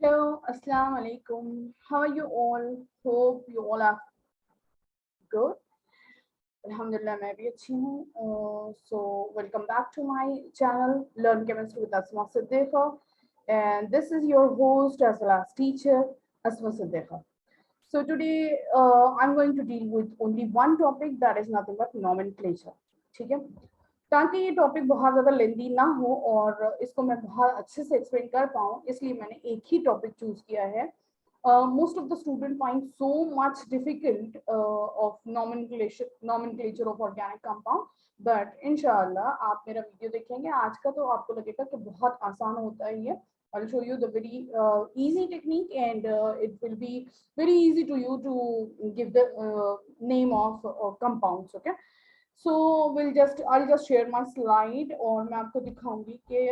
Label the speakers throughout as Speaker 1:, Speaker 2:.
Speaker 1: Hello, Assalamu alaikum. How are you all? Hope you all are good. Alhamdulillah, मैं भी अच्छी हूँ. So welcome back to my channel, Learn Chemistry with Asma Siddiqa, and this is your host as well as teacher, Asma Siddiqa. So today I'm going to deal with only one topic, that is nothing but nomenclature. ठीक है, ताकि ये topic बहुत ज़्यादा लेंदी ना हो और इसको मैं बहुत अच्छे से एक्सप्लेन कर पाऊँ, इसलिए मैंने एक ही टॉपिक चूज किया है. Most of the student find so much difficult of nomenclature of organic compound, but इंशाल्लाह आप मेरा वीडियो देखेंगे आज का तो आपको लगेगा कि बहुत आसान होता है ये. I'll show you the very easy technique, and it will be very easy to you to give the name of compounds. Okay, so I'll just share my slide और मैं आपको दिखाऊंगी कि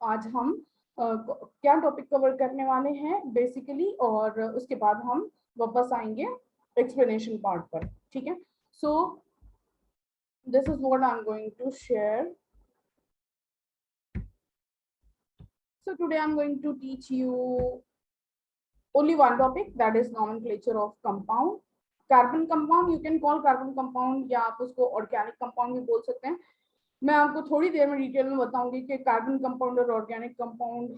Speaker 1: आज हम क्या टॉपिक कवर करने वाले हैं बेसिकली, और उसके बाद हम वापस आएंगे एक्सप्लेनेशन पार्ट पर. ठीक है, so this is what I am going to share. So today I'm going to teach you only one topic, that is nomenclature of compound. Carbon compound you can call carbon compound, या आप उसको organic compound भी बोल सकते हैं. मैं आपको थोड़ी देर में डिटेल में बताऊंगी कि कार्बन कंपाउंड और ऑर्गेनिक कंपाउंड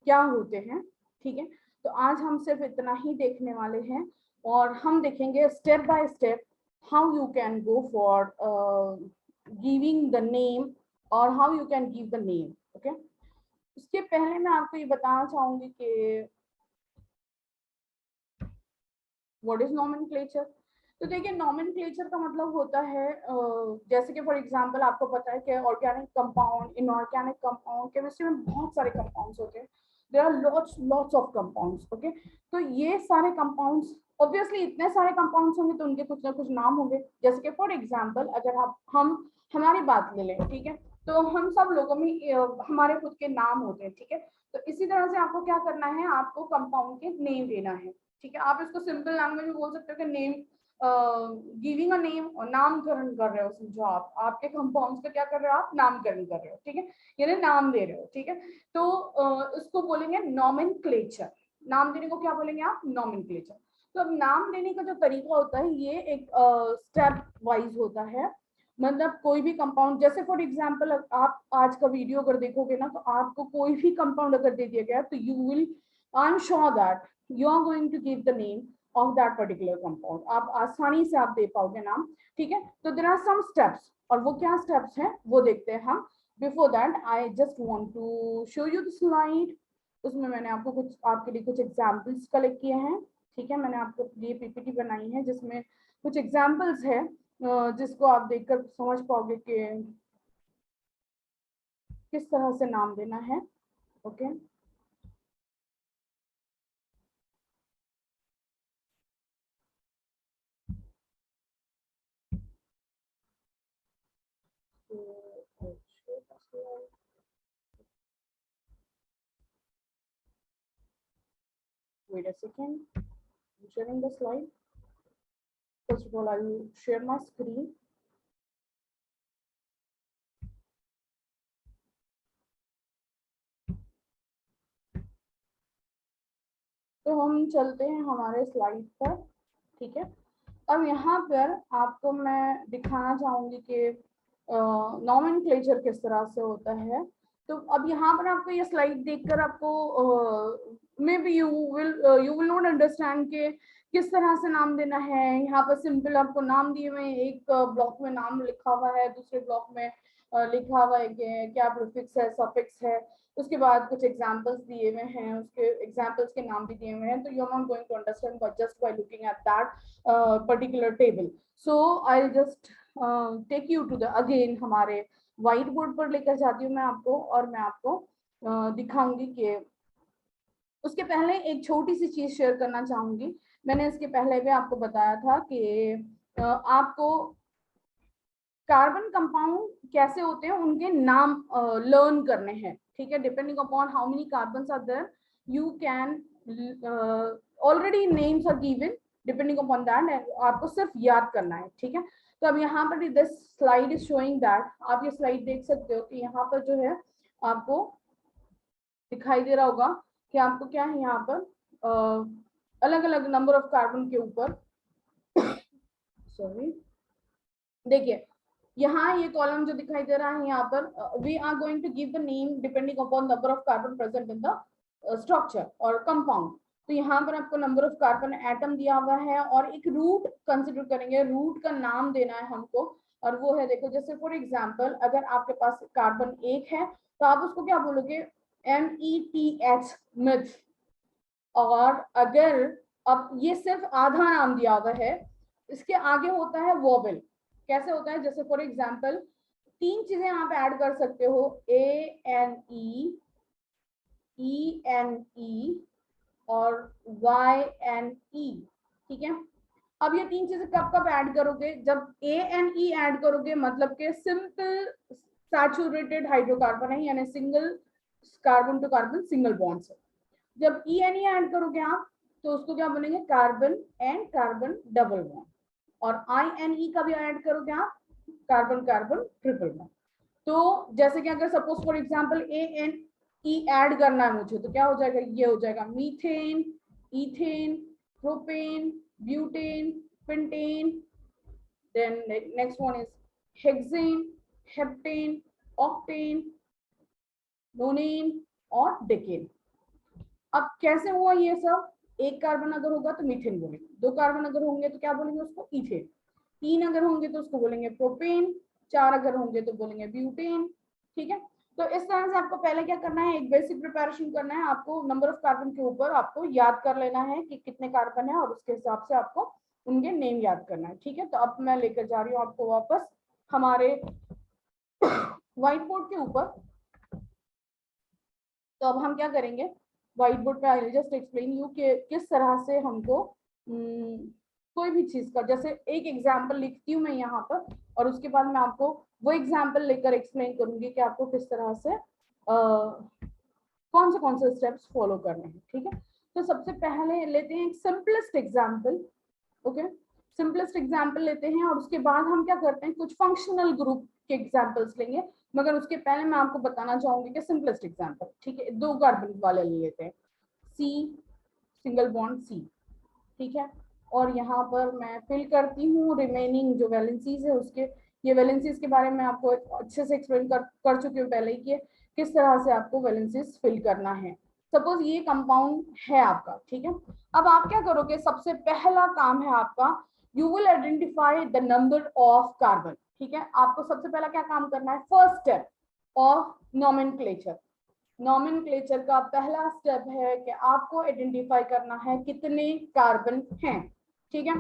Speaker 1: क्या होते हैं. ठीक है, तो आज हम सिर्फ इतना ही देखने वाले हैं और हम देखेंगे step by step how you can go for giving the name और how you can give the name. Okay, उसके पहले मैं आपको ये बताना चाहूंगी कि व्हाट इज नॉमेनक्लेचर. तो देखिए, नॉमेनक्लेचर का मतलब होता है जैसे कि फॉर एग्जांपल आपको पता है कि organic compound, inorganic compound, chemistry में बहुत सारे कंपाउंड्स होते हैं. There are lots of compounds. Okay, तो ये सारे कंपाउंड्स ऑब्वियसली इतने सारे कंपाउंड्स होंगे तो उनके कुछ ना कुछ नाम होंगे. जैसे कि फॉर एग्जांपल अगर आप हम हमारी बात ले लें, ठीक है, तो हम सब लोगों में हमारे खुद के नाम होते हैं. ठीक है, तो इसी तरह से आपको क्या करना है, आपको कंपाउंड के नेम देना है. ठीक है, आप इसको सिंपल लैंग्वेज में बोल सकते हो कि नेम, गिविंग अ नेम, और नामकरण कर रहे हो. समझो आप आपके कंपाउंड्स का क्या कर रहे हो, आप नामकरण कर रहे हो. ठीक है, यानी नाम दे रहे हो. ठीक है, तो इसको बोलेंगे नॉमेनक्लेचर. नाम देने को क्या बोलेंगे आप, नॉमेनक्लेचर. तो अब नाम देने का जो तरीका होता है ये एक स्टेप वाइज होता है. मतलब कोई भी कंपाउंड, जैसे फॉर एग्जांपल आप आज का वीडियो अगर देखोगे ना, तो आपको कोई भी कंपाउंड अगर दे दिया गया तो you will, I am sure that you are going to give the name of that particular compound. आप आसानी से आप दे पाओगे नाम. ठीक है, तो देयर आर सम स्टेप्स, और वो क्या स्टेप्स हैं वो देखते हैं हम. Before that I just want to show you the slide. उसमें मैंने आपको कुछ, आपके लिए कुछ एग्जांपल्स कलेक्ट किए हैं. ठीक है, मैंने आपके लिए पीपीटी बनाई है जिसमें कुछ एग्जांपल्स है जिसको आप देखकर समझ पाओगे कि किस तरह से नाम देना है. Okay, wait a second, I'm sharing the slide. First of all, I will share my screen. तो हम चलते हैं हमारे स्लाइड पर. ठीक है, अब यहाँ पर आपको मैं दिखाना चाहूंगी कि नॉमेनक्लेचर किस तरह से होता है. तो अब यहाँ पर आपको ये स्लाइड देखकर आपको may be you will not understand के किस तरह से नाम देना है. यहाँ पर सिंपल आपको नाम दिए हुए, एक ब्लॉक में नाम लिखा हुआ है, दूसरे ब्लॉक में लिखा हुआ है कि क्या प्रीफिक्स है, सफिक्स है. उसके बाद कुछ एग्जांपल्स दिए हुए हैं, उसके एग्जांपल्स के नाम भी दिए हुए हैं. तो you are not going to understand but just by looking at that particular table. So I will just take you to the again हमारे व्हाइट बोर्ड पर लेकर जाती हूँ मैं आपको, और मैं आपको दिखाऊंगी कि उसके पहले एक छोटी सी चीज शेयर करना चाहूंगी. मैंने इसके पहले भी आपको बताया था कि आपको कार्बन कंपाउंड कैसे होते हैं उनके नाम लर्न करने हैं. ठीक है, depending upon how many carbons are there you can already names are given. Depending upon that आपको सिर्फ याद करना है. ठीक है, तो अब यहाँ पर this slide is showing that, आप ये स्लाइड देख सकते हो कि यहाँ पर जो है आपको दिखाई दे रहा होगा कि आपको क्या है यहाँ पर अलग अलग नंबर ऑफ कार्बन के ऊपर सॉरी देखिए यहाँ ये कॉलम जो दिखाई दे रहा है यहाँ पर we are going to give the name depending upon number of carbon present in the structure और कंपाउंड। तो यहाँ पर आपको नंबर ऑफ कार्बन एटम दिया हुआ है और एक रूट कंसिडर करेंगे, रूट का नाम देना है हमको और वो है देखो जैसे फॉर एग्जांपल अगर आपके पास कार्बन 1 है तो आप उसको क्या बोलोगे METH मिथ। और अगर अब ये सिर्फ आधा नाम दिया हुआ है, इसके आगे होता है वोवेल। कैसे होता है जैसे फॉर एग्जांपल 3 चीजें आप ऐड कर सकते हो ANE ENE और YNE, ठीक है। अब ये 3 चीजें कब कब ऐड करोगे, जब ANE ऐड करोगे मतलब के सिंपल सैचुरेटेड हाइड्रोकार्बन है यानी single carbon to carbon single bond है। जब ENE ऐड करोगे आप तो उसको क्या बोलेंगे carbon and carbon double bond. और INE का भी ऐड करोगे आप कार्बन कार्बन ट्रिपल बॉन्ड। तो जैसे कि अगर suppose for example ANE add करना है मुझे तो क्या हो जाएगा, ये हो जाएगा methane, ethane, propane, butane, pentane, then next one is hexane, heptane, octane, nonane और डेकेन। अब कैसे हुआ ये सब, एक कार्बन अगर होगा तो मीथेन बोलेंगे, 2 कार्बन अगर होंगे तो क्या बोलेंगे उसको इथेन, 3 अगर होंगे तो उसको बोलेंगे प्रोपेन, 4 अगर होंगे तो बोलेंगे ब्यूटेन, ठीक है। तो इस तरह से आपको पहले क्या करना है, एक बेसिक प्रिपरेशन करना है, आपको नंबर ऑफ कार्बन के ऊपर आपको याद कर लेना है कि कितने कार्बन है और उसके हिसाब से आपको उनके नेम याद करना है, ठीक है। तो अब मैं लेकर जा रही हूँ आपको वापस हमारे व्हाइट बोर्ड के ऊपर। तो अब हम क्या करेंगे, व्हाइट बोर्ड पे आई जस्ट एक्सप्लेन यू कि किस तरह से हमको कोई भी चीज का, जैसे एक एग्जांपल लिखती हूँ मैं यहाँ पर और उसके बाद मैं आपको वो एग्जांपल लेकर एक्सप्लेन करूंगी कि आपको किस तरह से कौन से स्टेप्स फॉलो करने हैं, ठीक है। तो सबसे पहले लेते हैं एक simplest example, okay. Simplest example लेते हैं और उसके बाद हम क्या करते हैं कुछ फंक्शनल ग्रुप के एग्जांपल्स लेंगे, मगर उसके पहले मैं आपको बताना चाहूंगी कि सिंपलेस्ट एग्जांपल, ठीक है, 2 कार्बन वाले ले लेते हैं, C सिंगल बॉन्ड C, ठीक है। और यहाँ पर मैं फिल करती हूँ रिमेनिंग जो वैलेंसीज है उसके, ये वैलेंसीज के बारे में आपको अच्छे से एक्सप्लेन कर चुकी हूँ पहले ही कि किस तरह से आपको वैलेंसीज फिल करना है। सपोज ये कंपाउंड है आपका, ठीक है। अब आप क्या करोगे, सबसे पहला काम है आपका you will identify the number of carbon, ठीक है। आपको सबसे पहला क्या काम करना है, first step of nomenclature. Nomenclature का पहला स्टेप है कि आपको आइडेंटिफाई करना है कितने कार्बन हैं, ठीक है।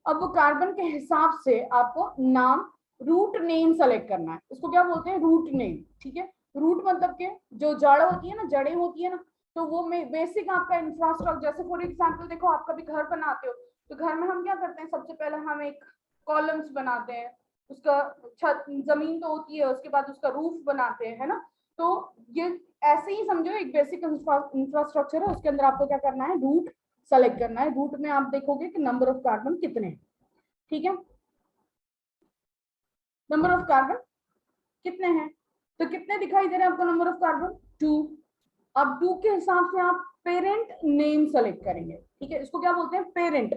Speaker 1: अब वो कार्बन के हिसाब से आपको नाम, रूट नेम सेलेक्ट करना है, इसको क्या बोलते हैं रूट नेम, ठीक है। रूट मतलब के जो जड़ होती है ना, जड़ें होती है ना, तो वो बेसिक आपका इंफ्रास्ट्रक्चर, जैसे फॉर एग्जांपल देखो आप कभी घर बनाते हो तो घर में हम क्या करते हैं, सबसे पहले हम एक कॉलम्स बनाते हैं, उसका छत जमीन तो होती है, उसके बाद उसका रूफ बनाते हैं, है ना। तो ये ऐसे ही समझो एक बेसिक इंफ्रास्ट्रक्चर है, उसके अंदर आपको क्या करना है, रूट सेलेक्ट करना है। रूट में आप देखोगे कि नंबर ऑफ कार्बन कितने हैं, ठीक है। नंबर ऑफ कार्बन कितने हैं, तो कितने दिखाई दे रहे हैं आपको नंबर ऑफ कार्बन 2। अब 2 के हिसाब से आप पेरेंट नेम सेलेक्ट करेंगे, ठीक है। इसको क्या बोलते हैं, पेरेंट,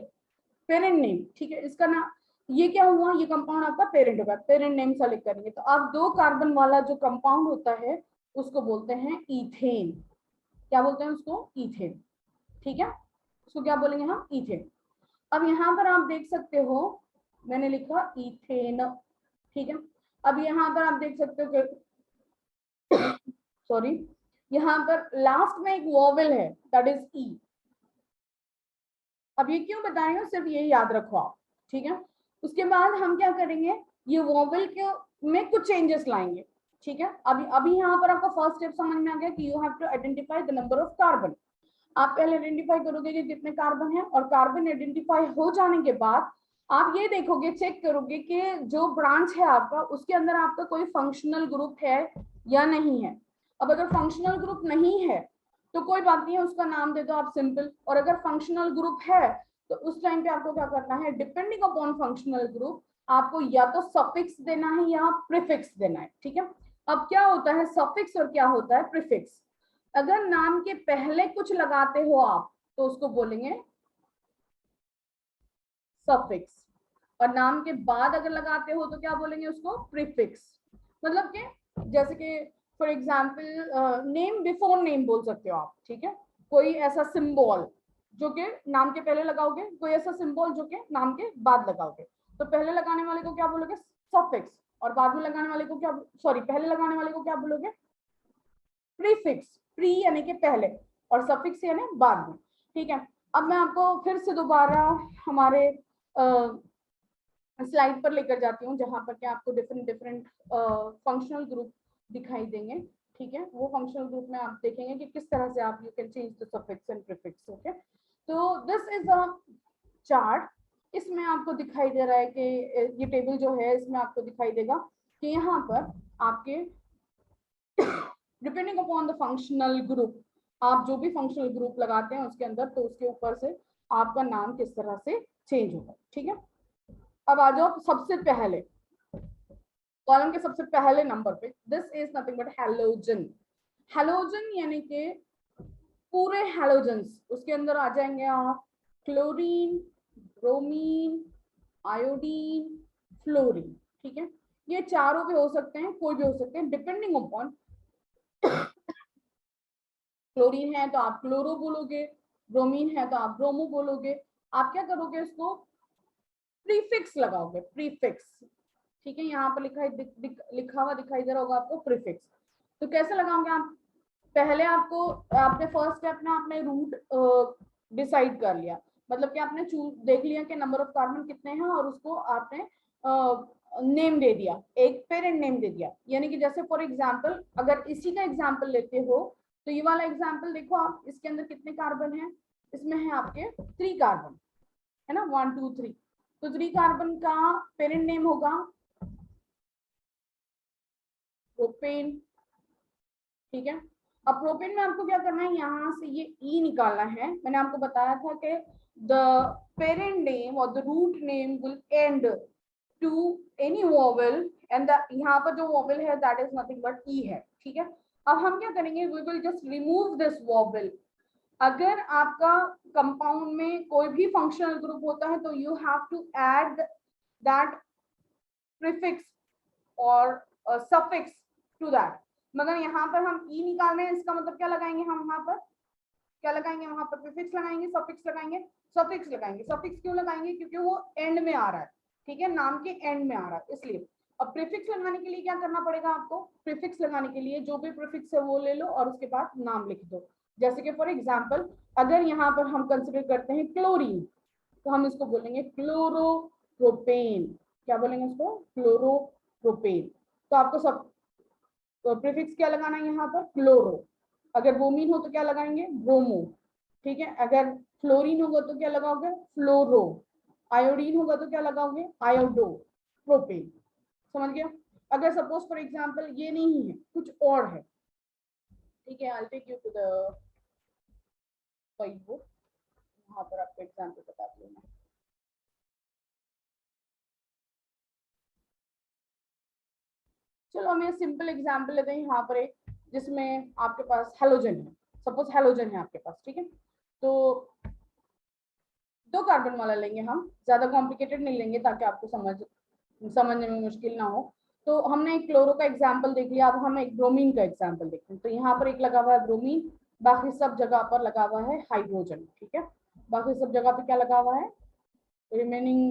Speaker 1: पेरेंट नेम, ठीक है। इसका ना ये क्या हुआ, ये कंपाउंड आपका पेरेंट होगा, पेरेंट नेम सेलेक्ट करेंगे। तो आप 2 कार्बन वाला जो कंपाउंड होता है उसको बोलते हैं इथेन, क्या बोलते हैं उसको, इथेन, ठीक है। उसको क्या बोलेंगे हम, इथेन। अब यहाँ पर आप देख सकते हो मैंने लिखा इथेन, ठीक है। अब यहाँ पर आप देख सकते हो कि सॉरी यहाँ पर लास्ट में एक वोवेल है दैट इज ई। अब ये क्यों बता रही हूँ, सिर्फ ये याद रखो आप, ठीक है। उसके बाद हम क्या करेंगे, ये वोवेल के में कुछ चेंजेस लाएंगे, ठीक है। अभी अभी यहाँ पर आपको फर्स्ट स्टेप समझ में आ गया कि you have to identify the number of carbon. आप पहले आइडेंटिफाई करोगे कि कितने कार्बन है, और कार्बन आइडेंटिफाई हो जाने के बाद आप ये देखोगे, चेक करोगे कि जो ब्रांच है आपका उसके अंदर आपका कोई फंक्शनल ग्रुप है या नहीं है। अब अगर फंक्शनल ग्रुप नहीं है तो कोई बात नहीं है, उसका नाम दे दो आप सिंपल। और अगर फंक्शनल ग्रुप है तो उस टाइम पे आपको क्या करना है, डिपेंडिंग अपॉन फंक्शनल ग्रुप आपको या तो सफिक्स देना है या प्रीफिक्स देना है, ठीक है। अब क्या होता है सफिक्स और क्या होता है प्रीफिक्स। अगर नाम के पहले कुछ लगाते हो आप तो उसको बोलेंगे सफिक्स, और नाम के बाद अगर लगाते हो तो क्या बोलेंगे उसको, प्रीफिक्स। मतलब कि जैसे कि for example name before name बोल सकते हो आप, ठीक है। कोई ऐसा सिंबल जो कि नाम के पहले लगाओगे, कोई ऐसा सिंबल जो कि नाम के बाद लगाओगे, तो पहले लगाने वाले को क्या बोलोगे, सफिक्स, और बाद में लगाने वाले को क्या, सॉरी पहले लगाने वाले को क्या बोलोगे, प्रीफिक्स। प्री यानी कि पहले, और सफिक्स यानी बाद में, ठीक है। अब मैं आपको फिर से दोबारा हमारे स्लाइड पर लेकर जाती हूँ, जहां पर क्या आपको डिफरेंट डिफरेंट फंक्शनल ग्रुप दिखाई देंगे, ठीक है। वो फंक्शनल ग्रुप में आप देखेंगे कि किस तरह से आप you can change the suffix and prefix, okay. तो दिस इज अ चार्ट। इसमें आपको दिखाई दे रहा है कि ये टेबल जो है इसमें आपको दिखाई देगा कि यहाँ पर आपके depending upon the functional group, आप जो भी फंक्शनल ग्रुप लगाते हैं उसके अंदर, तो उसके ऊपर से आपका नाम किस तरह से चेंज होगा, ठीक है। अब आ जाओ सबसे पहले कॉलम के सबसे पहले नंबर पे, this is nothing but halogen. Halogen यानी कि पूरे हैलोजेंस, उसके अंदर आ जाएंगे आप क्लोरीन, ब्रोमीन, आयोडीन, फ्लोरीन, ठीक है। ये चारों भी हो सकते हैं, कोई भी हो सकते हैं, डिपेंडिंग अपॉन क्लोरीन है तो आप क्लोरो बोलोगे, ब्रोमीन है तो आप ब्रोमो बोलोगे। आप क्या करोगे, इसको प्रीफिक्स लगाओगे, प्रीफिक्स, ठीक है। यहाँ पर लिखा हुआ दिखाई दे रहा होगा आपको प्रीफिक्स। तो कैसे लगाओगे आप, पहले आपको, आपने फर्स्ट स्टेप में आपने रूट डिसाइड कर लिया, मतलब कि आपने देख लिया कि नंबर ऑफ कार्बन कितने हैं, और उसको आपने नेम दे दिया, एक पेरेंट नेम दे दिया। यानी कि जैसे फॉर एग्जांपल अगर इसी का एग्जांपल लेते हो, तो ये वाला एग्जांपल देखो आप, इसके अंदर कितने कार्बन है, इसमें है आपके 3 कार्बन, है ना, 1 2 3। तो 3 कार्बन का पेरेंट नेम होगा प्रोपेन, ठीक है। अब प्रोपेन में आपको क्या करना है, यहाँ से ये ई निकालना है। मैंने आपको बताया था कि द पेरेंट नेम और the root name will end to any vowel, and यहाँ पर जो वोवेल है that is nothing but E है, ठीक है। अब हम क्या करेंगे, we will just remove this vowel. अगर आपका कंपाउंड में कोई भी फंक्शनल ग्रुप होता है तो you have to add that prefix और सफिक्स टू दैट। मगर यहाँ पर हम ई निकाल रहे हैं, इसका मतलब क्या लगाएंगे, हम यहाँ पर क्या लगाएंगे, वहां पर प्रीफिक्स लगाएंगे, सफिक्स लगाएंगे, सफिक्स लगाएंगे। सफिक्स क्यों लगाएंगे, क्योंकि वो एंड में आ रहा है, ठीक है, नाम के एंड में आ रहा है, इसलिए। अब प्रीफिक्स लगाने के लिए क्या करना पड़ेगा आपको, प्रीफिक्स लगाने के लिए जो भी प्रीफिक्स है वो ले लो और उसके बाद नाम लिख दो। जैसे कि फॉर एग्जाम्पल अगर यहाँ पर हम कंसिडर करते हैं क्लोरीन, तो हम इसको बोलेंगे क्लोरोप्रोपेन। क्या बोलेंगे इसको, क्लोरोप्रोपेन। तो आपको सब प्रीफिक्स क्या लगाना है यहाँ पर, क्लोरो। अगर ब्रोमीन हो तो क्या लगाएंगे, ब्रोमो, ठीक है। अगर फ्लोरीन होगा तो क्या लगाओगे, फ्लोरो। आयोडीन होगा तो क्या लगाओगे, आयोडो, प्रोपेन। समझ गया। अगर सपोज फॉर एग्जांपल ये नहीं है, कुछ और है, ठीक है, I take you to the white board, वहां पर आपको एग्जांपल बताती हूँ मैं। चलो हमें सिंपल एग्जांपल लेते हैं यहाँ पर एक, जिसमें आपके पास हेलोजन है, सपोज हेलोजन है आपके पास, ठीक है। तो 2 कार्बन वाला लेंगे हम, ज्यादा कॉम्प्लिकेटेड नहीं लेंगे ताकि आपको समझने में मुश्किल ना हो। तो हमने एक क्लोरो का एग्जाम्पल देख लिया, अब हम एक ब्रोमीन का एग्जाम्पल देखते हैं। तो यहाँ पर एक लगा हुआ है ब्रोमीन, बाकी सब जगह पर लगा हुआ है हाइड्रोजन, ठीक है। बाकी सब जगह पे क्या लगा हुआ है, remaining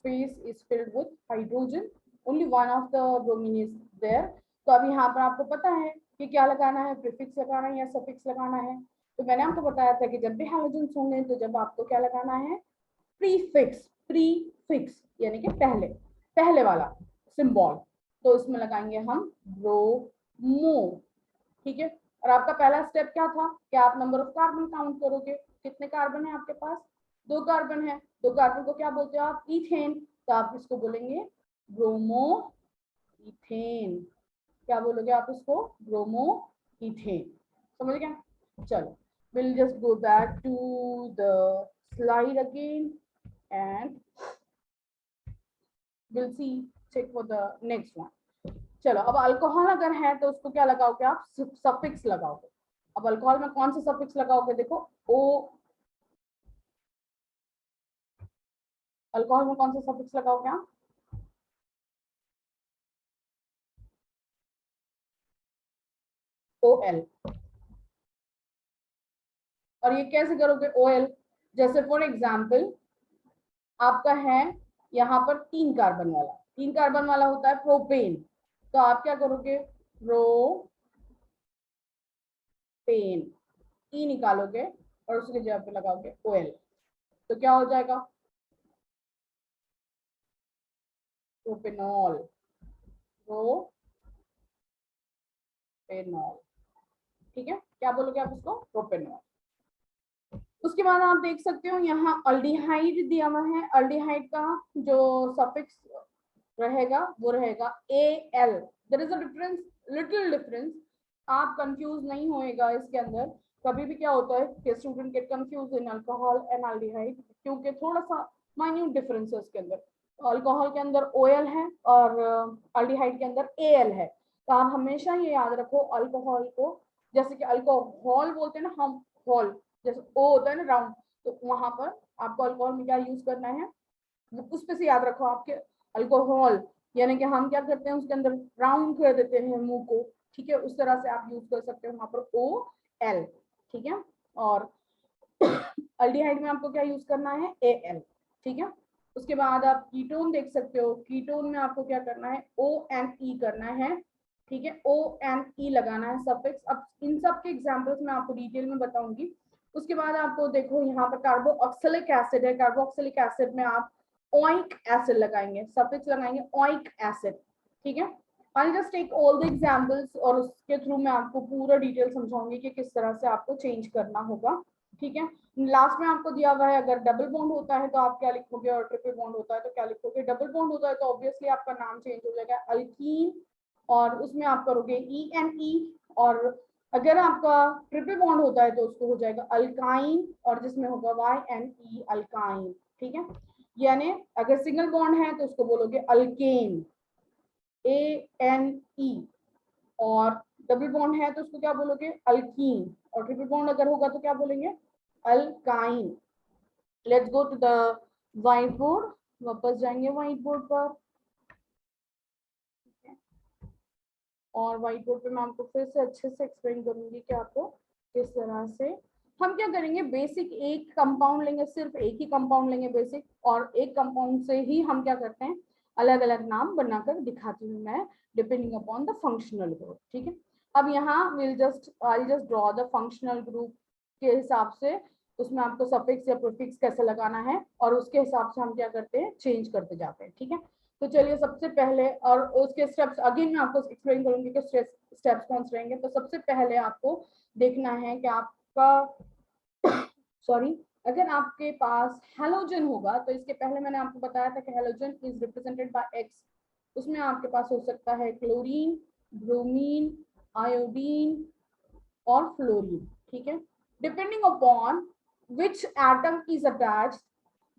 Speaker 1: space is filled with hydrogen, only one of the bromine is there। तो अब यहाँ पर आपको पता है कि क्या लगाना है, प्रीफिक्स लगाना है या सफिक्स लगाना है। तो मैंने आपको बताया था कि जब भी हैलोजेंस होंगे तो जब आपको क्या लगाना है, प्रीफिक्स, प्रीफिक्स यानी कि पहले, पहले वाला सिंबल। तो इसमें लगाएंगे हम ब्रोमो, ठीक है। और आपका पहला स्टेप क्या था कि आप नंबर ऑफ कार्बन काउंट करोगे, कितने कार्बन है आपके पास, 2 कार्बन है। 2 कार्बन को क्या बोलते हो आप, इथेन। तो आप इसको बोलेंगे ब्रोमो इथेन। क्या बोलोगे आप इसको, ब्रोमो इथेन। समझ गया। चलो we'll just go back to the slide again and we'll see, check for the next one। चलो अब अल्कोहल अगर है तो उसको क्या लगाओगे आप, सफिक्स लगाओगे। अब अल्कोहल में कौन सा सफिक्स लगाओगे, देखो ओ, अल्कोहल में कौन सा सफिक्स लगाओगे आप, ओ एल। और ये कैसे करोगे ओ एल, जैसे फॉर एग्जाम्पल आपका है यहाँ पर 3 कार्बन वाला, 3 कार्बन वाला होता है प्रोपेन, तो आप क्या करोगे, प्रोपेन, ई निकालोगे और उसके जगह पे लगाओगे ओ एल, तो क्या हो जाएगा, प्रोपेनॉल, प्रोपेनॉल। ठीक है, क्या बोलोगे आप उसको, प्रोपेनॉल। उसके बाद आप देख सकते हो यहाँ अल्डिहाइड दिया हुआ है, अल्डिहाइड का जो सफिक्स रहेगा वो रहेगा A L. There is a difference, little difference, आप कंफ्यूज नहीं होएगा इसके अंदर। कभी भी क्या होता है कि student get confuse in alcohol and aldehyde, क्योंकि थोड़ा सा माइन्यूट डिफरेंस है इसके अंदर। अल्कोहल के अंदर ओ एल है और अल्डिहाइड के अंदर ए एल है। तो आप हमेशा ये याद रखो अल्कोहल को, जैसे कि अल्कोहल बोलते हैं ना हम, हॉल जैसे ओ होता है ना राउंड, तो वहां पर आपको अल्कोहल में क्या यूज करना है, उस पे से याद रखो आपके अल्कोहल, यानी कि हम क्या करते हैं उसके अंदर राउंड कर देते हैं मुंह को, ठीक है, उस तरह से आप यूज कर सकते हो वहां पर ओ एल। ठीक है, और अल्डिहाइड में आपको क्या यूज करना है, ए एल। ठीक है, उसके बाद आप कीटोन देख सकते हो, कीटोन में आपको क्या करना है, ओ एन ई करना है। ठीक है, ओ एन ई लगाना है सफिक्स। अब इन सब के एग्जांपल्स मैं आपको डिटेल में बताऊंगी। उसके बाद आपको देखो यहाँ पर कार्बोक्सिलिक एसिड है, कार्बोक्सिलिक एसिड में आप ओइक एसिड लगाएंगे, सफिक्स लगाएंगे ओइक एसिड। ठीक है, I just take all the examples और उसके थ्रू मैं आपको पूरा डिटेल समझाऊंगी कि किस तरह से आपको चेंज करना होगा। ठीक है, लास्ट में आपको दिया हुआ है अगर डबल बॉन्ड होता है तो आप क्या लिखोगे और ट्रिपल बॉन्ड होता है तो क्या लिखोगे। डबल बॉन्ड होता है तो ऑब्वियसली आपका नाम चेंज हो जाएगा अल्कीन, और उसमें आप करोगे ई एन ई, और अगर आपका ट्रिपल बॉन्ड होता है तो उसको हो जाएगा अल्काइन, और जिसमें होगा वाई एन ई, अल्काइन। ठीक है, यानी अगर सिंगल बॉन्ड है तो उसको बोलोगे अल्केन, ए एन ई, और डबल बॉन्ड है तो उसको क्या बोलोगे, अल्कीन, और ट्रिपल बॉन्ड अगर होगा तो क्या बोलेंगे, alkyne. Let's go to the white board, वापस जाएंगे व्हाइट बोर्ड पर, और व्हाइट बोर्ड पे मैं आपको फिर से अच्छे से एक्सप्लेन करूंगी कि आपको किस तरह से हम क्या करेंगे। बेसिक एक कंपाउंड लेंगे, सिर्फ एक ही कंपाउंड लेंगे बेसिक, और एक कंपाउंड से ही हम क्या करते हैं, अलग अलग नाम बनाकर दिखाती हूँ मैं, depending upon the functional group. ठीक है, अब यहाँ will just I just draw the functional group के हिसाब से, उसमें आपको सफिक्स या प्रीफिक्स कैसे लगाना है, और उसके हिसाब से हम क्या करते हैं, चेंज करते जाते हैं। ठीक है, तो चलिए सबसे पहले, और उसके स्टेप्स अगेन मैं आपको एक्सप्लेन करूंगी कि स्टेप्स कौन से रहेंगे। तो सबसे पहले आपको देखना है कि आपका सॉरी, अगर आपके पास हेलोजन होगा तो इसके पहले मैंने आपको बताया था कि halogen is represented by x, उसमें आपके पास हो सकता है क्लोरीन, ब्रोमीन, आयोडीन और फ्लोरीन। ठीक है, depending upon which atom is attached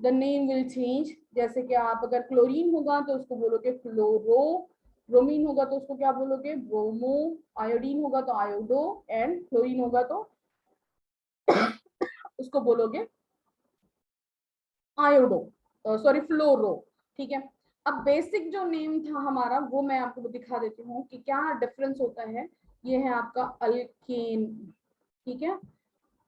Speaker 1: the name will change. जैसे कि आप अगर क्लोरीन होगा तो उसको बोलोगे फ्लोरो, ब्रोमीन होगा तो उसको क्या बोलोगे, ब्रोमो, आयोडीन होगा तो आयोडो, एंड फ्लोरीन होगा तो उसको बोलोगे आयोडो, सॉरी फ्लोरो। ठीक है, अब बेसिक जो नेम था हमारा वो मैं आपको दिखा देती हूँ कि क्या डिफरेंस होता है। ये है आपका अल्केन। ठीक है,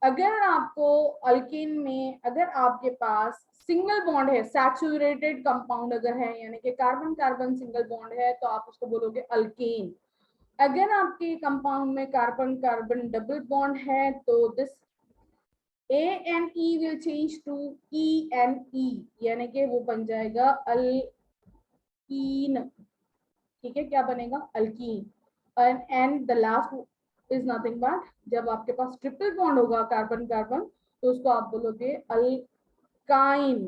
Speaker 1: अगर आपको अल्केन में अगर आपके पास सिंगल बॉन्ड है, सैचुरेटेड कंपाउंड अगर है, यानी कि कार्बन कार्बन सिंगल बॉन्ड है, तो आप उसको बोलोगे अल्केन। अगर आपके कंपाउंड में कार्बन कार्बन डबल बॉन्ड है तो this A N E will change to E N E, यानी कि वो बन जाएगा अल्कीन। ठीक है, क्या बनेगा, alkyne. And the last is nothing but, जब आपके पास ट्रिपल बॉन्ड होगा कार्बन कार्बन तो उसको आप बोलोगे अल्काइन,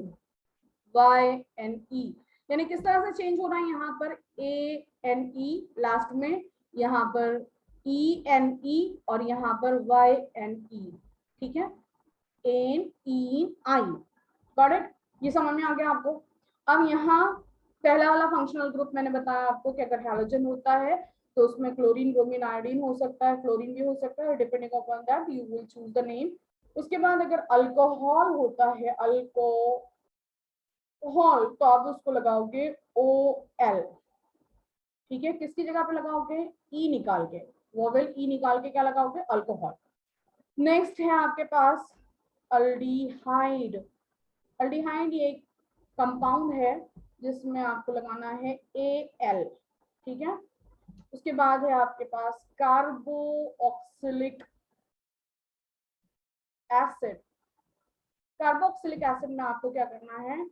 Speaker 1: वाई एन ई। यानी किस तरह से चेंज हो रहा है, यहाँ पर ए एन ई लास्ट में, यहाँ पर ई एन ई, और यहाँ पर वाई एन ई। ठीक है, N E I, got it, ये समझ में आ गया आपको। अब यहाँ पहला वाला फंक्शनल ग्रुप मैंने बताया आपको कि अगर हैलोजन होता है तो उसमें क्लोरीन, ब्रोमीन, आयोडीन हो सकता है, फ्लोरीन भी हो सकता है, depending upon that you will choose the name. उसके बाद अगर अल्कोहल होता है, अल्कोहल, तो आप उसको लगाओगे OL, ठीक है। किसकी जगह पे लगाओगे? ई निकाल के, वोवेल ई निकाल के क्या लगाओगे? अल्कोहल। नेक्स्ट है आपके पास अल्डिहाइड। अल्डिहाइड ये एक कंपाउंड है जिसमें आपको लगाना है AL, ठीक है। उसके बाद है आपके पास कार्बोक्सिलिक एसिड। कार्बोक्सिलिक एसिड में आपको क्या करना है?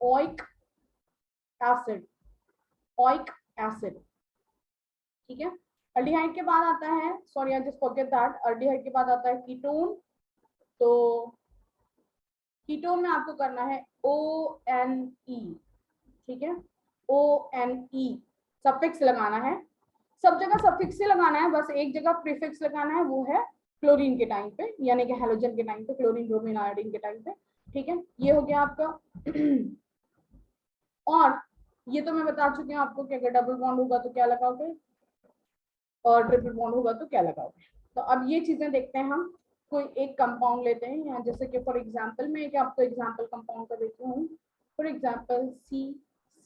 Speaker 1: ओइक एसिड, ओइक एसिड, ठीक है। अल्डिहाइड के बाद आता है, sorry I just forget that, aldehyde के बाद आता है कीटोन। तो कीटोन में आपको करना है ONE, ठीक है, ONE सफिक्स लगाना है। सब जगह सफिक्स ही लगाना है, बस एक जगह प्रीफिक्स लगाना है, वो है क्लोरीन के टाइम पे, यानी कि हैलोजन के टाइम पे, क्लोरीन, ब्रोमीन, आयोडीन के टाइम पे, ठीक है। ये हो गया आपका। और ये तो मैं बता चुकी हूँ आपको कि अगर डबल बॉन्ड होगा तो क्या लगाओगे और ट्रिपल बॉन्ड होगा तो क्या लगाओगे। तो अब ये चीजें देखते हैं हम। कोई एक कंपाउंड लेते हैं यहाँ, जैसे कि फॉर एग्जांपल मैं एक आपको एग्जांपल कंपाउंड का देती हूँ, फॉर एग्जांपल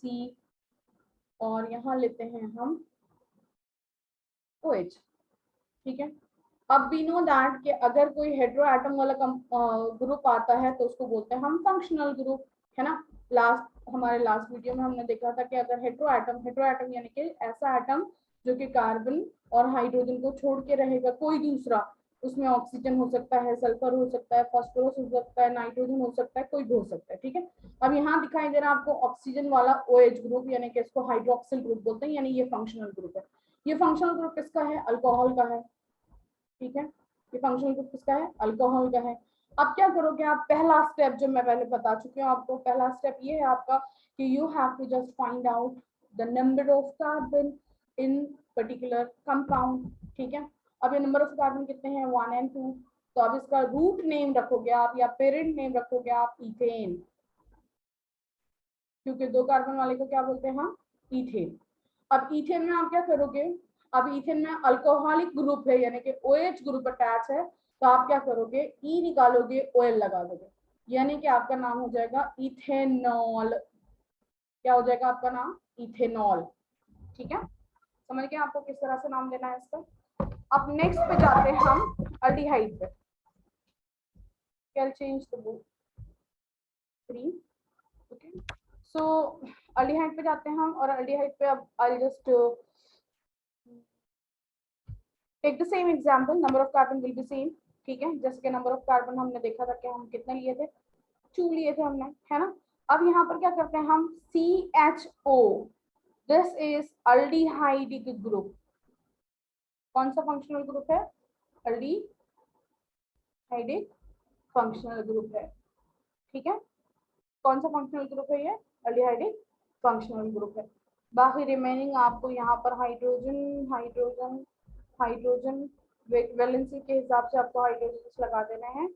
Speaker 1: C और यहाँ लेते हैं हम OH, ठीक है। अब वी नो दैट कि अगर कोई हेटेरो एटम वाला ग्रुप आता है तो उसको बोलते हैं हम फंक्शनल ग्रुप, है ना। हमारे लास्ट वीडियो में हमने देखा था कि अगर हेटेरो एटम यानी कि ऐसा एटम जो कि कार्बन और हाइड्रोजन को छोड़ के रहेगा कोई दूसरा, उसमें ऑक्सीजन हो सकता है, सल्फर हो सकता है, फास्फोरस हो सकता है, नाइट्रोजन हो सकता है, कोई भी हो सकता है, ठीक है। अब यहाँ दिखाई दे रहा है आपको ऑक्सीजन वाला OH ग्रुप, यानी कि इसको हाइड्रोक्सिल ग्रुप बोलते हैं, यानी ये फंक्शनल ग्रुप है। ये फंक्शनल ग्रुप किसका है? अल्कोहल का है, ठीक है। ये फंक्शनल ग्रुप किसका है? अल्कोहल का है। अब क्या करोगे आप? पहला स्टेप जो मैं पहले बता चुकी हूँ आपको, पहला स्टेप ये है आपका कि you have to just find out the number of carbon in particular compound, ठीक है। अब ये नंबर ऑफ कार्बन कितने हैं? 1 और 2। तो अब इसका रूट नेम रखोगे आप या पेरेंट नेम रखोगे आप इथेन, क्योंकि 2 कार्बन वाले को क्या बोलते हैं हम? इथेन। अब इथेन में आप क्या करोगे? अब इथेन में अल्कोहलिक ग्रुप है, यानी कि OH ग्रुप अटैच है, तो आप क्या करोगे? ई निकालोगे, OL लगा दोगे, यानी कि आपका नाम हो जाएगा इथेनॉल। क्या हो जाएगा आपका नाम? इथेनॉल, ठीक है। समझ गए आपको किस तरह से नाम देना है इसका। अब नेक्स्ट पे जाते हैं हम अल्डिहाइड पे। Can change the book 3, okay. So aldehyde पे जाते हैं हम, और अल्डिहाइड पे अब I just take the same example, number of carbon will be same, ठीक है। जैसे कि नंबर ऑफ कार्बन हमने देखा था कि हम कितने लिए थे? 2 लिए थे हमने, है ना। अब यहाँ पर क्या करते हैं हम? CHO, this is aldehydic group. कौन सा फंक्शनल ग्रुप है? अल्डिहाइडिक फंक्शनल ग्रुप है, ठीक है। कौन सा फंक्शनल ग्रुप है ये? अल्डिहाइडिक फंक्शनल ग्रुप है। बाकी रिमेनिंग आपको यहाँ पर हाइड्रोजन हाइड्रोजन हाइड्रोजन वैलेंसी के हिसाब से आपको हाइड्रोजन लगा देने हैं,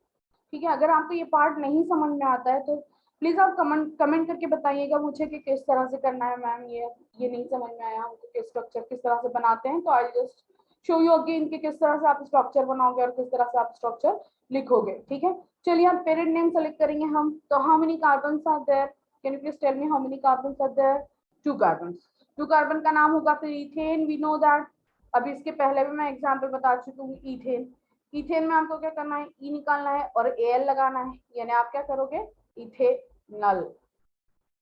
Speaker 1: ठीक है। अगर आपको ये पार्ट नहीं समझ में आता है तो प्लीज आप कमेंट करके बताइएगा मुझे कि किस तरह से करना है। मैम ये नहीं समझ में आया हमको कि स्ट्रक्चर किस तरह से बनाते हैं, तो I just show you again कि किस तरह से आप स्ट्रक्चर बनाओगे और किस तरह से आप स्ट्रक्चर लिखोगे, ठीक है। चलिए आप पेरेंट नेम सेलेक्ट करेंगे हम। तो how many carbon are there? Can you please tell me how many carbon are there? 2 carbon. 2 carbon का नाम होगा फिर इथेन, वी नो दैट। अभी इसके पहले भी मैं एग्जाम्पल बता चुकी हूँ, इथेन। इथेन में आपको क्या करना है? ई निकालना है और AL लगाना है, यानी आप क्या करोगे? इथेनॉल।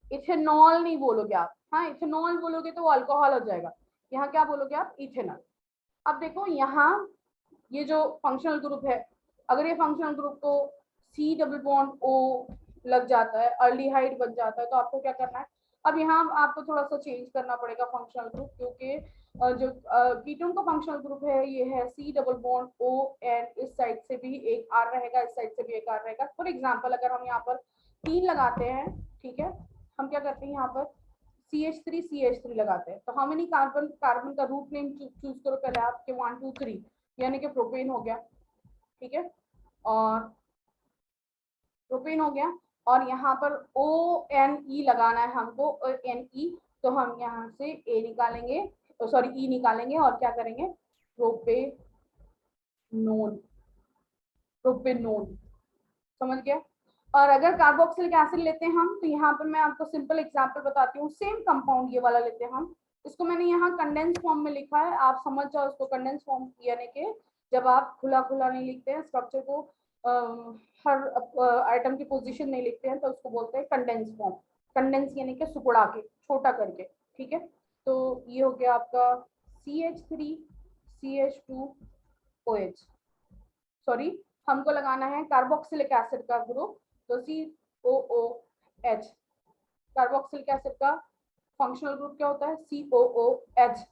Speaker 1: इथेनॉल नहीं बोलोगे आप, हाँ इथेनॉल बोलोगे तो वो अल्कोहल हो जाएगा। यहाँ क्या बोलोगे आप? इथेनॉल। अब देखो यहाँ ये जो फंक्शनल ग्रुप है, अगर ये फंक्शनल ग्रुप को C डबल बॉन्ड O लग जाता है, अल्डिहाइड बन जाता है, तो आपको क्या करना है? अब यहाँ आपको थोड़ा सा चेंज करना पड़ेगा फंक्शनल ग्रुप, क्योंकि जो कीटोन का फंक्शनल ग्रुप है ये है C double bond O, and इस साइड से भी एक R रहेगा, इस साइड से भी एक R रहेगा। फॉर एग्जाम्पल अगर हम यहाँ पर 3 लगाते हैं, ठीक है, हम क्या करते हैं यहाँ पर CH3 लगाते हैं, तो हाउ मेनी कार्बन? कार्बन का रूट नेम चूज करो पहले आपके 1 2 3, यानी कि प्रोपेन हो गया, ठीक है। और प्रोपेन हो गया, और यहाँ पर ONE लगाना है हमको, ONE, तो हम यहाँ से A निकालेंगे, सॉरी ई निकालेंगे और क्या करेंगे, प्रोपेनोन, प्रोपेनोन, समझ गया। और अगर कार्बोक्सिलिक एसिड लेते हैं हम, तो यहाँ पर मैं आपको सिंपल एग्जांपल बताती हूँ, सेम कंपाउंड ये वाला लेते हैं हम, इसको मैंने यहाँ कंडेंस फॉर्म में लिखा है, आप समझ जाओ इसको कंडेंस फॉर्म यानी कि जब आप खुला खुला नहीं लिखते हैं स्ट्रक्चर को, हर आइटम की पोजीशन नहीं लिखते हैं, तो उसको बोलते हैं कंडेंस फॉर्म। कंडेंस यानी कि सुकुड़ा के, छोटा करके, ठीक है। तो ये हो गया आपका CH3 CH2OH, सॉरी हमको लगाना है कार्बोक्सिलिक एसिड का ग्रुप, तो COOH, कार्बोक्सिलिक एसिड का फंक्शनल ग्रुप क्या होता है, COOH।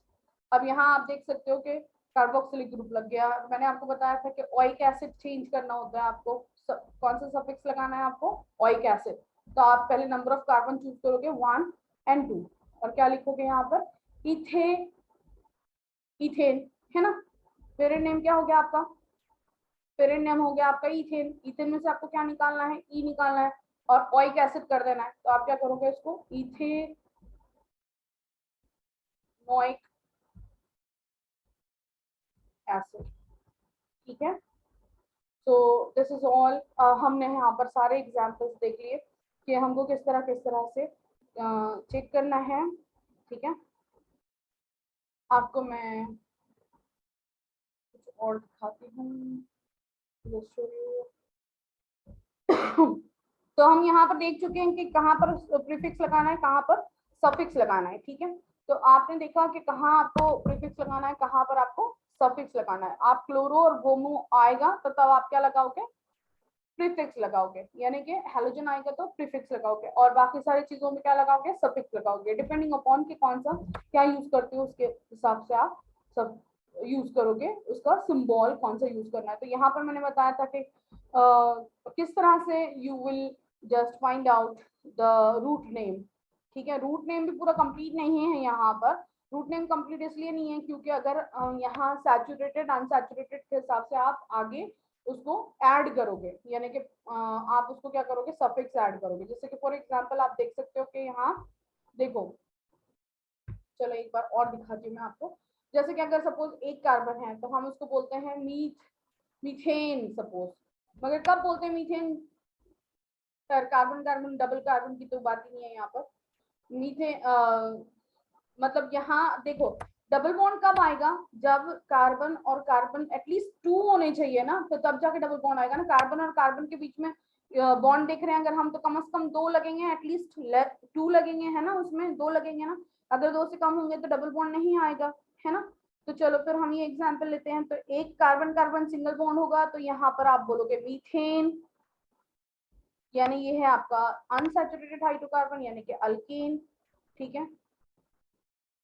Speaker 1: अब यहाँ आप देख सकते हो कि कार्बोक्सिलिक ग्रुप लग गया। मैंने आपको बताया था कि ओइक एसिड चेंज करना होता है आपको, कौन सा सफिक्स लगाना है आपको, ओइक एसिड। तो आप पहले नंबर ऑफ कार्बन चूज करोगे 1 और 2, और क्या लिखोगे यहाँ पर, इथे, इथेन, है ना। पेरेंट नेम क्या हो गया आपका, पेरेंट नेम हो गया आपका इथेन। इथेन में से आपको क्या निकालना है, ई निकालना है, और ओइक एसिड कर देना है। तो आप क्या करोगे, इसको इथेनोइक एसिड, ठीक है। तो दिस इज ऑल। हमने यहाँ पर सारे एग्जांपल्स देख लिए कि हमको किस तरह से चेक करना है, ठीक है। आपको मैं कुछ और दिखाती हूँ। तो हम यहाँ पर देख चुके हैं कि कहाँ पर प्रीफिक्स लगाना है, कहाँ पर सफिक्स लगाना है, ठीक है। तो आपने देखा कि कहाँ आपको प्रीफिक्स लगाना है, कहाँ पर आपको सफिक्स लगाना है। आप क्लोरो और ब्रोमो आएगा तो तब आप क्या लगाओगे, प्रीफिक्स लगाओगे, यानी कि हेलोजन आएगा तो प्रीफिक्स लगाओगे, और बाकी सारी चीजों में क्या लगाओगे, सफिक्स लगाओगे। डिपेंडिंग अपॉन कि कौन सा क्या यूज करते हो उसके हिसाब से आप सब यूज करोगे, उसका सिंबल कौन सा यूज करना है। तो यहाँ पर मैंने बताया था कि किस तरह से you will just find out the root name, ठीक है। रूट नेम भी पूरा कंप्लीट नहीं है यहाँ पर, रूट नेम कंप्लीट इसलिए नहीं है क्योंकि अगर यहाँ सैचुरेटेड अनसैचुरेटेड के हिसाब से आप आगे उसको ऐड करोगे, यानी कि आप उसको क्या करोगे, सफिक्स ऐड करोगे। जैसे कि फॉर एग्जांपल आप देख सकते हो कि यहाँ देखो, चलो एक बार और दिखाती हूँ मैं आपको। जैसे कि अगर सपोज एक कार्बन है तो हम उसको बोलते हैं मीथेन सपोज, मगर कब बोलते हैं methane, carbon carbon double carbon की तो बात ही नहीं है यहाँ पर। मीथेन मतलब यहाँ देखो डबल बॉन्ड कब आएगा, जब कार्बन और कार्बन एटलीस्ट 2 होने चाहिए ना, तो तब जाके डबल बॉन्ड आएगा ना। कार्बन और कार्बन के बीच में बॉन्ड देख रहे हैं अगर हम, तो कम से कम 2 लगेंगे, एटलीस्ट 2 लगेंगे, है ना, उसमें 2 लगेंगे ना। अगर 2 से कम होंगे तो डबल बॉन्ड नहीं आएगा, है ना। तो चलो फिर हम ये एग्जाम्पल लेते हैं। तो एक कार्बन कार्बन सिंगल बॉन्ड होगा, तो यहाँ पर आप बोलोगे मीथेन, यानी ये है आपका अनसैचुरेटेड हाइड्रोकार्बन यानी कि अल्केन, ठीक है।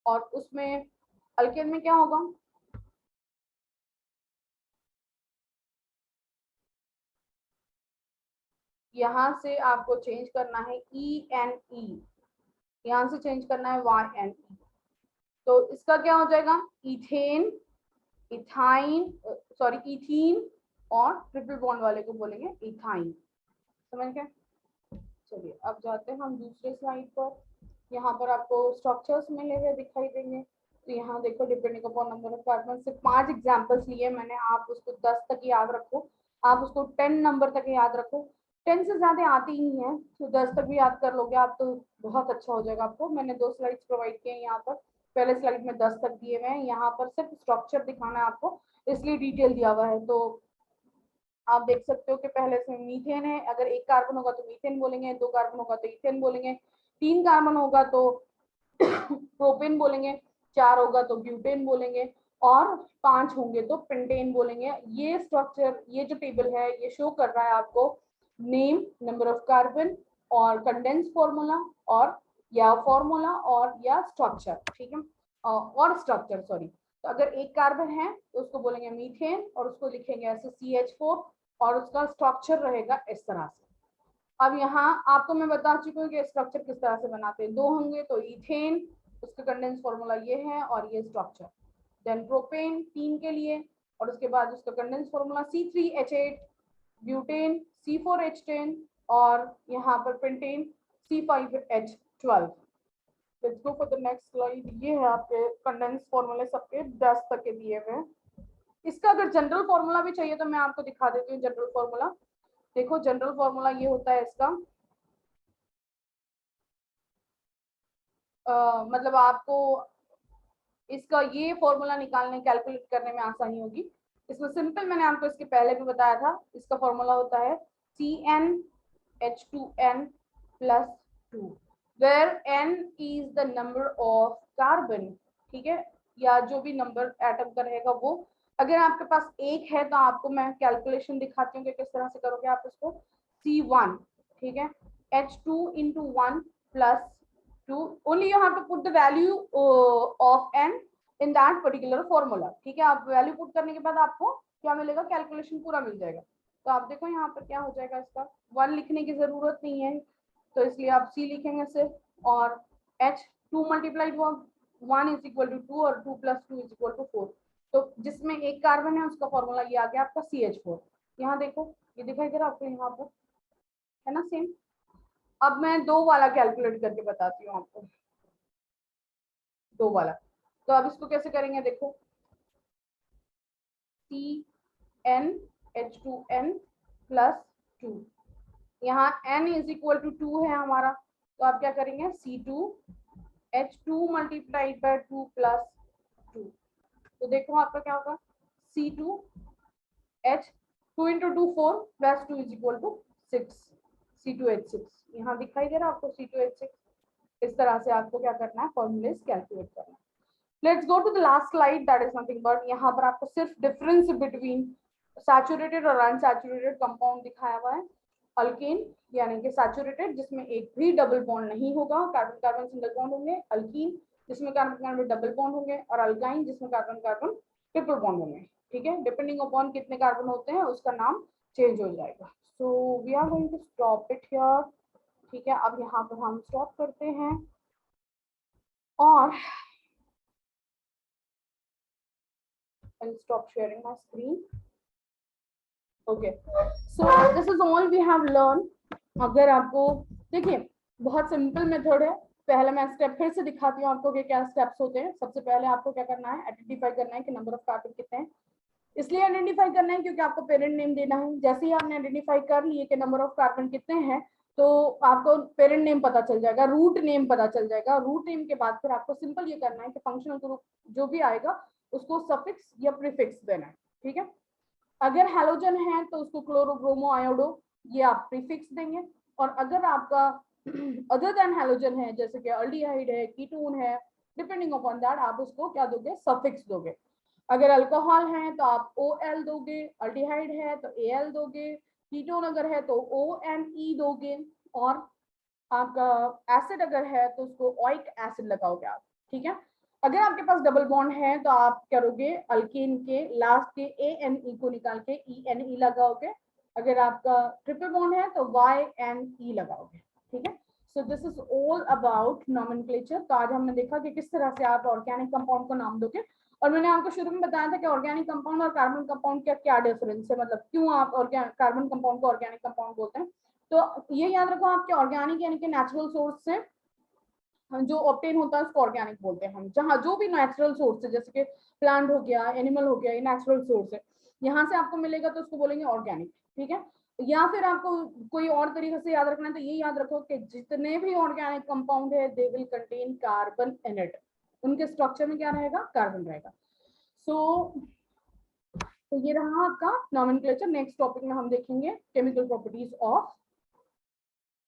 Speaker 1: और उसमें अल्केन में क्या होगा, यहाँ से आपको चेंज करना है ENE, यहाँ से चेंज करना है YNE। तो इसका क्या हो जाएगा, इथेन, इथाइन, सॉरी इथीन, और ट्रिपल बॉन्ड वाले को बोलेंगे इथाइन, समझ गए। चलिए अब जाते हैं हम दूसरे स्लाइड पर। यहाँ पर आपको स्ट्रक्चर्स मिले हुए दिखाई देंगे। तो यहाँ देखो depending upon number of carbon, सिर्फ 5 एग्जांपल्स लिए मैंने, आप उसको 10 तक याद रखो, आप उसको 10 नंबर तक याद रखो। 10 से ज्यादा आती ही है, तो 10 तक भी याद कर लोगे आप तो बहुत अच्छा हो जाएगा आपको। मैंने 2 स्लाइड्स प्रोवाइड किए हैं यहाँ पर, पहले स्लाइड में 10 तक दिए हुए हैं, यहाँ पर सिर्फ स्ट्रक्चर दिखाना है आपको, इसलिए डिटेल दिया हुआ है। तो आप देख सकते हो कि पहले से मीथेन है, अगर एक कार्बन होगा तो मीथेन बोलेंगे, 2 कार्बन होगा तो इथेन बोलेंगे, 3 कार्बन होगा तो प्रोपेन बोलेंगे, 4 होगा तो ब्यूटेन बोलेंगे, और 5 होंगे तो पेंटेन बोलेंगे। ये स्ट्रक्चर, ये जो टेबल है ये शो कर रहा है आपको नेम, नंबर ऑफ कार्बन, और कंडेंस फॉर्मूला, और या फॉर्मूला और या स्ट्रक्चर, ठीक है, और स्ट्रक्चर सॉरी। तो अगर एक कार्बन है तो उसको बोलेंगे मीथेन, और उसको लिखेंगे ऐसे CH4, और उसका स्ट्रक्चर रहेगा इस तरह से। अब यहाँ आपको मैं बता चुकी हूँ कि स्ट्रक्चर किस तरह से बनाते हैं, 2 होंगे तो इथेन, उसका कंडेंस फॉर्मूला ये है और ये स्ट्रक्चर। देन प्रोपेन 3 के लिए, और उसके बाद उसका condense formula C3H8, butane C4H10, और यहाँ पर pentane C5H12। Let's go for the next slide. ये है आपके कंडेंस फॉर्मूले सबके 10 तक के दिए हुए। इसका अगर जनरल फॉर्मूला भी चाहिए तो मैं आपको दिखा देती हूँ जनरल फॉर्मूला। देखो जनरल फॉर्मूला ये होता है इसका, मतलब आपको इसका ये फॉर्मूला निकालने कैलकुलेट करने में आसानी होगी। इसमें सिंपल मैंने आपको इसके पहले भी बताया था, इसका फॉर्मूला होता है CnH2n + 2 where n is the number of carbon, ठीक है, या जो भी नंबर एटम का रहेगा वो। अगर आपके पास एक है तो आपको मैं कैलकुलेशन दिखाती हूँ कि किस तरह से करोगे आप इसको। C1, ठीक है, H2 × 1 + 2, only you have to put the value of n in that particular formula, ठीक है। आप वैल्यू पुट करने के बाद आपको क्या मिलेगा, कैलकुलेशन पूरा मिल जाएगा। तो आप देखो यहाँ पर क्या हो जाएगा, इसका 1 लिखने की जरूरत नहीं है तो इसलिए आप C लिखेंगे सिर्फ, और H2 × 1 = 2 और 2 + 2 = 4। तो जिसमें एक कार्बन है उसका फॉर्मूला ये आ गया आपका CH4। यहाँ देखो ये दिखाई दे रहा आपको यहाँ पर, है ना सेम। अब मैं 2 वाला कैलकुलेट करके बताती हूँ आपको, 2 वाला। तो अब इसको कैसे करेंगे, देखो CnH2n + 2, यहाँ n = 2 है हमारा, तो आप क्या करेंगे C2H2 × 2 + 2। तो देखो आपका क्या होगा, C2H 2 × 2 4 + 2 = 6, C2H6। यहाँ दिखाई दे रहा है आपको C2H6। इस तरह से आपको क्या करना है, फॉर्मूलेस कैलकुलेट करना है। Let's go to the last slide, that is nothing but यहाँ पर आपको सिर्फ डिफरेंस बिटवीन सैचुरेटेड और अनसैचुरेटेड कंपाउंड दिखाया हुआ है। अल्केन यानी कि सैचुरेटेड जिसमें एक भी डबल बॉन्ड नहीं होगा, कार्बन कार्बन सिंगल बॉन्ड होंगे। अल्कीन जिसमें कार्बन कार्बन डबल बॉन्ड होंगे, और अल्काइन जिसमें कार्बन कार्बन ट्रिपल बॉन्ड होंगे, ठीक है। डिपेंडिंग अपॉन कितने कार्बन होते हैं उसका नाम चेंज हो जाएगा। So we are going to stop it here, ठीक है। अब यहाँ पर हम स्टॉप करते हैं और I'll stop sharing my screen. Okay, so this is all we have learned. अगर आपको देखिए बहुत सिंपल मेथड है। पहले मैं स्टेप फिर से दिखाती हूँ आपको कि क्या स्टेप्स होते हैं। सबसे पहले आपको क्या करना है, आइडेंटिफाई करना है कि नंबर ऑफ कार्बन कितने हैं। इसलिए आइडेंटिफाई करना है क्योंकि आपको पेरेंट नेम देना है। जैसे ही आपने आइडेंटिफाई कर लिए कि नंबर ऑफ कार्बन कितने हैं तो आपको पेरेंट नेम पता चल जाएगा, रूट नेम पता चल जाएगा। रूट नेम के बाद फिर आपको सिंपल ये करना है कि फंक्शनल ग्रुप जो भी आएगा उसको सफिक्स या प्रीफिक्स देना है, ठीक है। अगर हैलोजन है तो उसको क्लोरो ब्रोमो आयोडो ये आप प्रीफिक्स देंगे। और अगर आपका अदर देन हैलोजन है जैसे कि अल्डिहाइड है, कीटोन है, डिपेंडिंग अपॉन दैट आप उसको क्या दोगे, सफिक्स दोगे। अगर अल्कोहल है तो आप OL दोगे, अल्डिहाइड है तो AL दोगे, कीटोन अगर है तो ONE दोगे, और आपका एसिड अगर है तो उसको ओइक एसिड लगाओगे आप, ठीक है। अगर आपके पास डबल बॉन्ड है तो आप करोगे अल्कीन के लास्ट के ANE को निकाल के ENE लगाओगे। अगर आपका ट्रिपल बॉन्ड है तो YNE लगाओगे, ठीक है। So this is all about nomenclature. तो आज हमने देखा कि किस तरह से आप ऑर्गेनिक कंपाउंड को नाम दोगे। और मैंने आपको शुरू में बताया था कि ऑर्गेनिक कंपाउंड और कार्बन कंपाउंड का क्या डिफरेंस है, मतलब क्यों आप कार्बन कंपाउंड को ऑर्गेनिक कंपाउंड बोलते हैं। तो ये याद रखो आपके ऑर्गेनिक यानी कि नेचुरल सोर्स से जो ऑब्टेन होता है उसको ऑर्गेनिक बोलते हैं हम। जहाँ जो भी नेचुरल सोर्स है जैसे कि प्लांट हो गया, एनिमल हो गया, ये नेचुरल सोर्स है, यहाँ से आपको मिलेगा तो उसको बोलेंगे ऑर्गेनिक, ठीक है। या फिर आपको कोई और तरीके से याद रखना है तो ये याद रखो कि जितने भी ऑर्गेनिक कंपाउंड है they will contain carbon in it, उनके स्ट्रक्चर में क्या रहेगा, कार्बन रहेगा। तो ये रहा आपका नॉमेनक्लेचर। नेक्स्ट टॉपिक में हम देखेंगे chemical properties of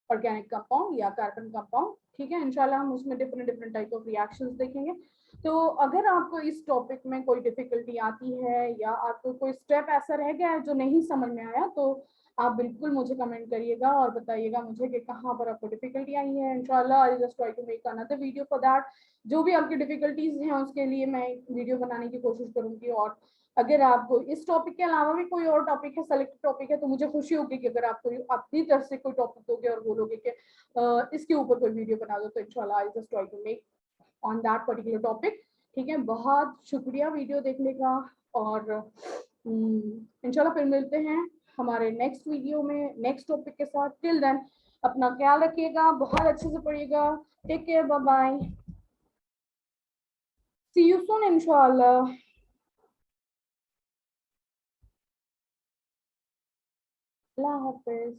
Speaker 1: organic compound या कार्बन कंपाउंड, ठीक है। इंशाल्लाह हम उसमें डिफरेंट टाइप ऑफ रिएक्शंस देखेंगे। तो अगर आपको इस टॉपिक में कोई डिफिकल्टी आती है या आपको कोई स्टेप ऐसा रह गया है जो नहीं समझ में आया तो आप बिल्कुल मुझे कमेंट करिएगा और बताइएगा मुझे कि कहाँ पर आपको डिफिकल्टी आई है। इंशाल्लाह I just try to make another video for that. जो भी आपकी डिफिकल्टीज हैं उसके लिए मैं वीडियो बनाने की कोशिश करूंगी। और अगर आपको इस टॉपिक के अलावा भी कोई और टॉपिक है, सेलेक्ट टॉपिक है, तो मुझे खुशी होगी कि अगर आप कोई अपनी तरफ से कोई टॉपिक दोगे और बोलोगे कि इसके ऊपर कोई वीडियो बना दो, तो इंशाल्लाह I just try to make on that particular topic, ठीक है। बहुत शुक्रिया वीडियो देखने का और इंशाल्लाह फिर मिलते हैं हमारे नेक्स्ट वीडियो में नेक्स्ट टॉपिक के साथ। टिल देन अपना ख्याल रखिएगा, बहुत अच्छे से पढ़िएगा। Take care, bye bye. See you soon इंशाल्लाह। अल्लाह हाफिज।